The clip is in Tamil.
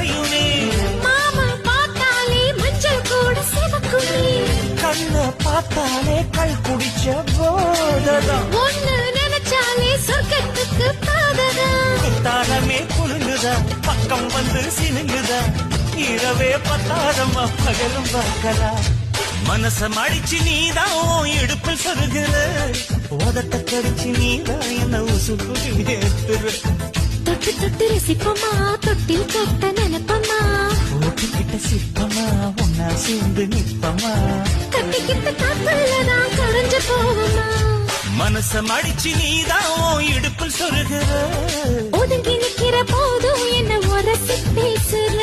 அலையுமே. மாமா பார்த்தாலே மஞ்சள் கூட சிவக்குமே. கண்ண பார்த்தாலே கல் குடிச்ச போததான். ஒன்னு நினைச்சாலே சொர்க்கத்துக்கு பாததான். தானமே குலுங்குதா பக்கம் வந்து சினுங்குதா. இரவே பத்தாதம்மா பகலும் பார்க்கலாம். மனச மடிச்சு நீதான் இடுப்பில் சொருகிற. உதட்ட கடிச்சு நீதான் என்ன உசுப்பு ஏத்துற. தொட்டு தொட்டு ரசிப்பமா தொட்டில் தொட்ட நினைப்பமா. ஓட்டுக்கிட்ட சிற்பமா ஒன்னா சேர்ந்து நிற்பமா. கட்டிக்கிட்ட காத்துலதான் கரைஞ்சு போவமா. மனச மடிச்சு நீதான் இடுப்பில் சொருகிற. ஒதுங்கி நிக்கிற போதும் என்ன உரசி பேசுற.